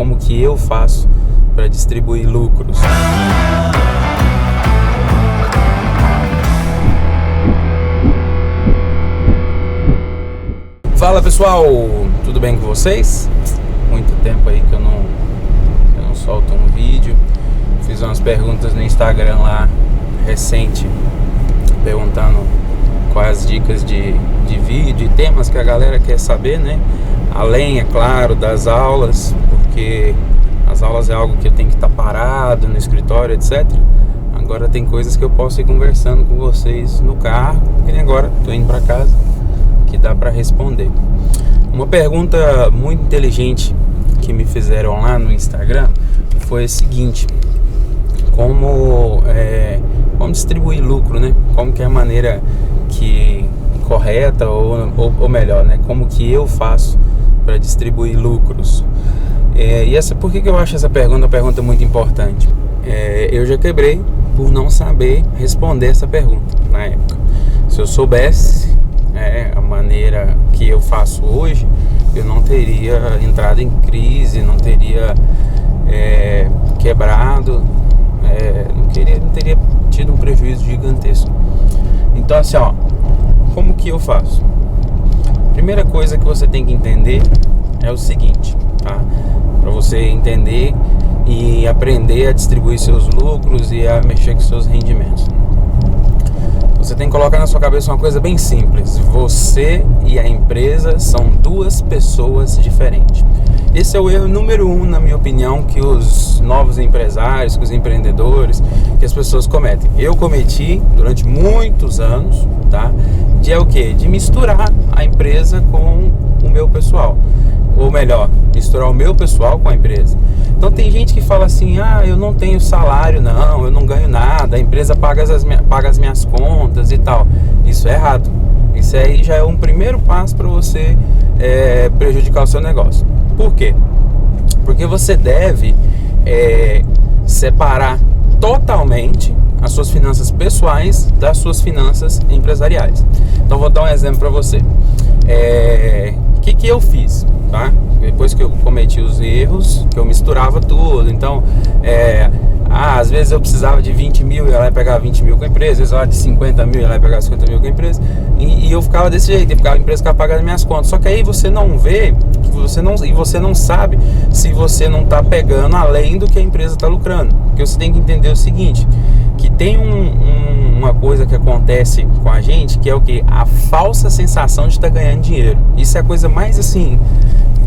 Como que eu faço para distribuir lucros? Fala pessoal, tudo bem com vocês? Muito tempo aí que eu não solto um vídeo. Fiz umas perguntas no Instagram lá recente, perguntando quais as dicas de vídeo e temas que a galera quer saber, né? Além, é claro, das aulas, porque as aulas é algo que eu tenho que estar parado no escritório, etc. Agora tem coisas que eu posso ir conversando com vocês no carro, porque agora estou indo para casa, que dá para responder. Uma pergunta muito inteligente que me fizeram lá no Instagram foi a seguinte: como distribuir lucro, né? Como que é a maneira correta ou melhor, né? Como que eu faço para distribuir lucros? Por que eu acho essa pergunta uma pergunta muito importante? Eu já quebrei por não saber responder essa pergunta na época. Se eu soubesse a maneira que eu faço hoje, eu não teria entrado em crise, não teria quebrado, não teria tido um prejuízo gigantesco. Então assim, como que eu faço? Primeira coisa que você tem que entender é o seguinte, tá? Para você entender e aprender a distribuir seus lucros e a mexer com seus rendimentos, você tem que colocar na sua cabeça uma coisa bem simples: você e a empresa são duas pessoas diferentes. Esse é o erro número 1, na minha opinião, que os novos empresários, que os empreendedores, que as pessoas cometem. Eu cometi durante muitos anos, tá? De misturar a empresa com o meu pessoal. Ou melhor, misturar o meu pessoal com a empresa. Então tem gente que fala assim: eu não tenho salário, não, eu não ganho nada, a empresa paga as minhas contas e tal. Isso é errado. Isso aí já é um primeiro passo para você prejudicar o seu negócio. Por quê? Porque você deve separar totalmente as suas finanças pessoais das suas finanças empresariais. Então vou dar um exemplo para você. O que eu fiz, tá? Depois que eu cometi os erros, que eu misturava tudo. Então, às vezes eu precisava de 20 mil e ela ia pegar 20 mil com a empresa, às vezes ela de 50 mil e ela ia pegar 50 mil com a empresa, e eu ficava desse jeito, a empresa ficava pagando as minhas contas. Só que aí você não vê, você não sabe se você não está pegando além do que a empresa está lucrando. Porque você tem que entender o seguinte, que tem uma coisa que acontece com a gente, que é o que? A falsa sensação de estar ganhando dinheiro. Isso é a coisa mais assim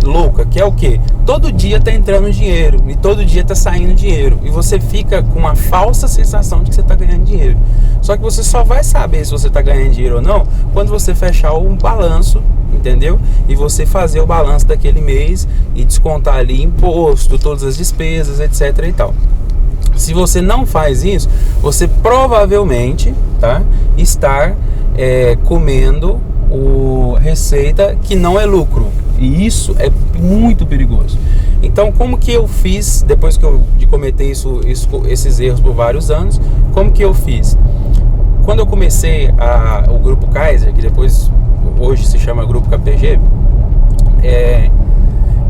louca, que é o que? Todo dia tá entrando dinheiro e todo dia tá saindo dinheiro, e você fica com uma falsa sensação de que você tá ganhando dinheiro. Só que você só vai saber se você tá ganhando dinheiro ou não quando você fechar o balanço, entendeu? E você fazer o balanço daquele mês e descontar ali imposto, todas as despesas, etc e tal. Se você não faz isso, você provavelmente, tá, está comendo receita que não é lucro. E isso é muito perigoso. Então, como que eu fiz, depois de cometer esses erros por vários anos, como que eu fiz? Quando eu comecei o Grupo Kaiser, que depois hoje se chama Grupo KPG,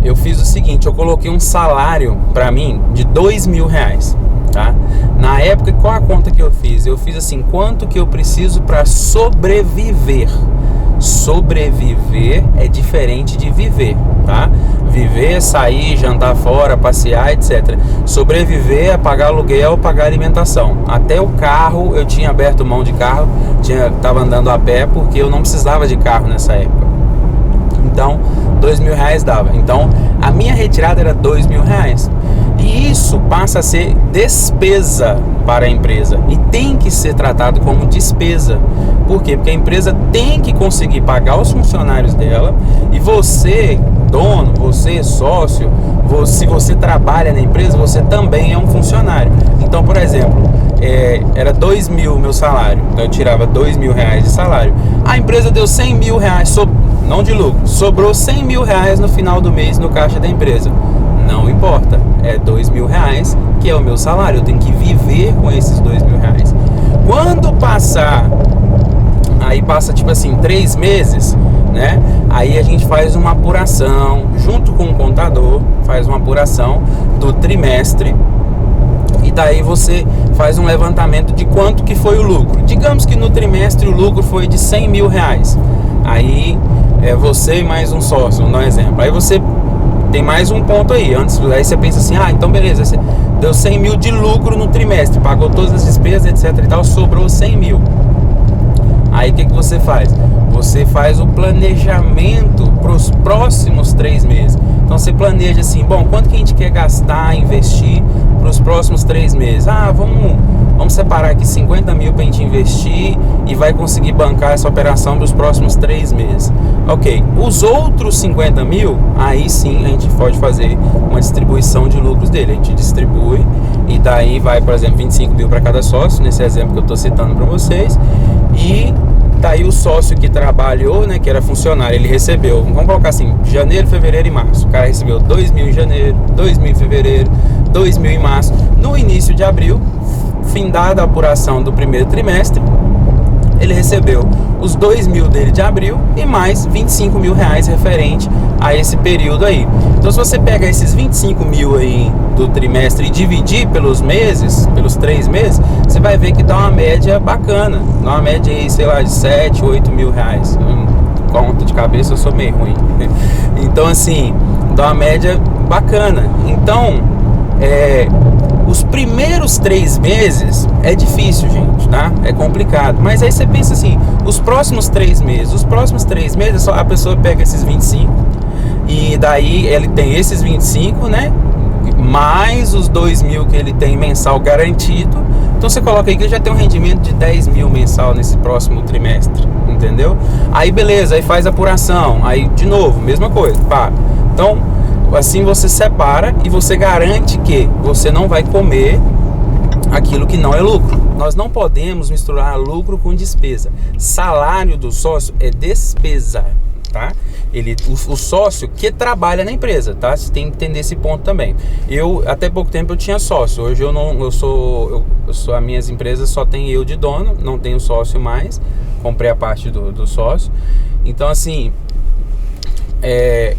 eu fiz o seguinte: eu coloquei um salário para mim de R$2.000, tá? Na época, qual a conta que eu fiz? Eu fiz assim: quanto que eu preciso para sobreviver? Sobreviver é diferente de viver, tá? Viver é sair, jantar fora, passear, etc. Sobreviver é pagar aluguel, pagar alimentação. Até o carro, eu tinha aberto mão de carro, tava andando a pé porque eu não precisava de carro nessa época. Então, R$2.000 dava. Então, a minha retirada era R$2.000. E isso passa a ser despesa para a empresa. E tem que ser tratado como despesa. Por quê? Porque a empresa tem que conseguir pagar os funcionários dela. E você, dono, você, sócio, se você trabalha na empresa, você também é um funcionário. Então, por exemplo, era R$2.000 meu salário. Então, eu tirava R$2.000 de salário. A empresa deu R$100.000, não de lucro. Sobrou R$100.000 no final do mês no caixa da empresa. Não importa, é R$2.000 que é o meu salário. Eu tenho que viver com esses R$2.000. Quando passar, aí passa tipo assim 3 meses, né? Aí a gente faz uma apuração junto com o contador, faz uma apuração do trimestre, e daí você faz um levantamento de quanto que foi o lucro. Digamos que no trimestre o lucro foi de 100 mil reais. Aí você e mais um sócio, vamos dar um exemplo. Aí você tem mais um ponto aí. Aí você pensa assim, então beleza, você deu 100 mil de lucro no trimestre, pagou todas as despesas, etc e tal, sobrou 100 mil. Aí o que você faz? Você faz o planejamento para os próximos 3 meses. Então você planeja assim, bom, quanto que a gente quer gastar, investir para os próximos 3 meses? Vamos separar aqui 50 mil para a gente investir e vai conseguir bancar essa operação para os próximos 3 meses. Ok, os outros 50 mil, aí sim a gente pode fazer uma distribuição de lucros dele. A gente distribui e daí vai, por exemplo, 25 mil para cada sócio, nesse exemplo que eu estou citando para vocês. E daí o sócio que trabalhou, né, que era funcionário, ele recebeu, vamos colocar assim, janeiro, fevereiro e março. O cara recebeu 2 mil em janeiro, 2 mil em fevereiro, 2 mil em março. No início de abril, findada a apuração do primeiro trimestre, ele recebeu os 2 mil dele de abril e mais 25 mil reais referente a esse período aí. Então se você pega esses 25 mil aí do trimestre e dividir pelos meses, pelos 3 meses, você vai ver que dá uma média bacana, dá uma média aí, sei lá, de 7, 8 mil reais. Conta de cabeça eu sou meio ruim. Então assim, dá uma média bacana. Então os primeiros 3 meses é difícil, gente, tá? É complicado. Mas aí você pensa assim, os próximos 3 meses, a pessoa pega esses 25 e daí ele tem esses 25, né? Mais os 2 mil que ele tem mensal garantido. Então você coloca aí que ele já tem um rendimento de 10 mil mensal nesse próximo trimestre, entendeu? Aí beleza, aí faz a apuração, aí de novo, mesma coisa, pá. Então assim você separa e você garante que você não vai comer aquilo que não é lucro. Nós não podemos misturar lucro com despesa. Salário do sócio é despesa, tá? O sócio que trabalha na empresa, tá? Você tem que entender esse ponto também. Até pouco tempo eu tinha sócio. Hoje as minhas empresas só tem eu de dono, não tenho sócio mais. Comprei a parte do sócio. Então assim,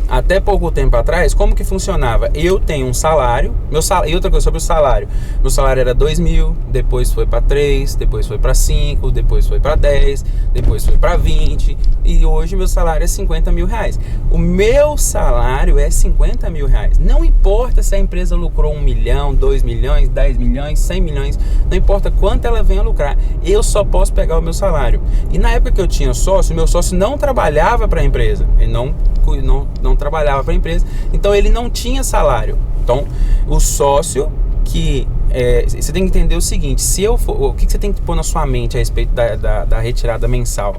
até pouco tempo atrás, como que funcionava? Eu tenho um salário, e outra coisa sobre o salário, meu salário era 2 mil, depois foi para 3, depois foi para 5, depois foi para 10, depois foi para 20, e hoje meu salário é 50 mil reais. O meu salário é 50 mil reais. Não importa se a empresa lucrou 1 milhão, 2 milhões, 10 milhões, 100 milhões, não importa quanto ela venha a lucrar, eu só posso pegar o meu salário. E na época que eu tinha sócio, meu sócio não trabalhava para a empresa, ele não trabalhava para a empresa, então ele não tinha salário. Então o sócio que você tem que entender o seguinte: o que você tem que pôr na sua mente a respeito da retirada mensal?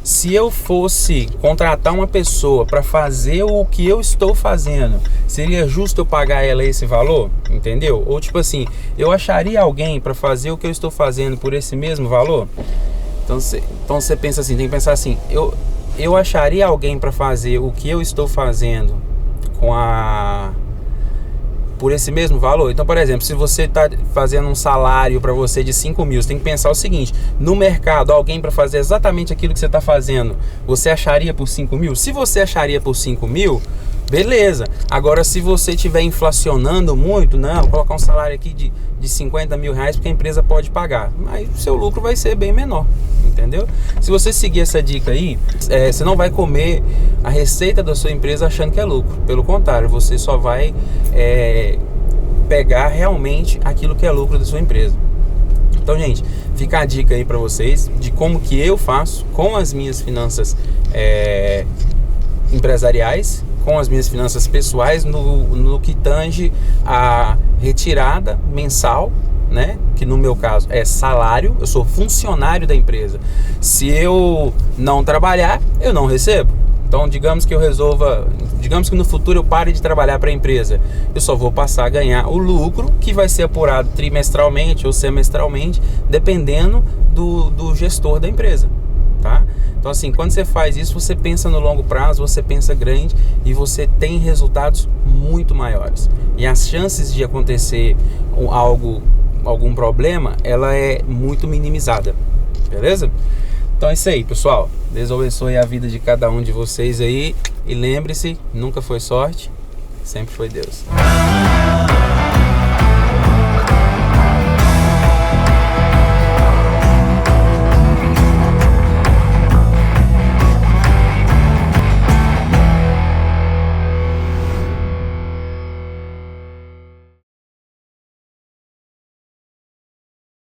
Se eu fosse contratar uma pessoa para fazer o que eu estou fazendo, seria justo eu pagar ela esse valor? Entendeu? Ou tipo assim, eu acharia alguém para fazer o que eu estou fazendo por esse mesmo valor? Então você pensa assim, tem que pensar assim, eu acharia alguém para fazer o que eu estou fazendo por esse mesmo valor? Então, por exemplo, se você está fazendo um salário para você de 5 mil, você tem que pensar o seguinte: no mercado, alguém para fazer exatamente aquilo que você está fazendo, você acharia por 5 mil? Se você acharia por 5 mil, beleza. Agora, se você estiver inflacionando muito, não, vou colocar um salário aqui de 50 mil reais porque a empresa pode pagar, mas o seu lucro vai ser bem menor, entendeu? Se você seguir essa dica aí, você não vai comer a receita da sua empresa achando que é lucro. Pelo contrário, você só vai pegar realmente aquilo que é lucro da sua empresa. Então, gente, fica a dica aí para vocês de como que eu faço com as minhas finanças empresariais, com as minhas finanças pessoais, no que tange a retirada mensal, né? Que no meu caso é salário. Eu sou funcionário da empresa. Se eu não trabalhar, eu não recebo. Então, digamos que no futuro eu pare de trabalhar para a empresa, eu só vou passar a ganhar o lucro, que vai ser apurado trimestralmente ou semestralmente, dependendo do gestor da empresa, tá? Então assim, quando você faz isso, você pensa no longo prazo, você pensa grande e você tem resultados muito maiores. E as chances de acontecer algum problema, ela é muito minimizada, beleza? Então é isso aí, pessoal. Deus abençoe a vida de cada um de vocês aí. E lembre-se, nunca foi sorte, sempre foi Deus.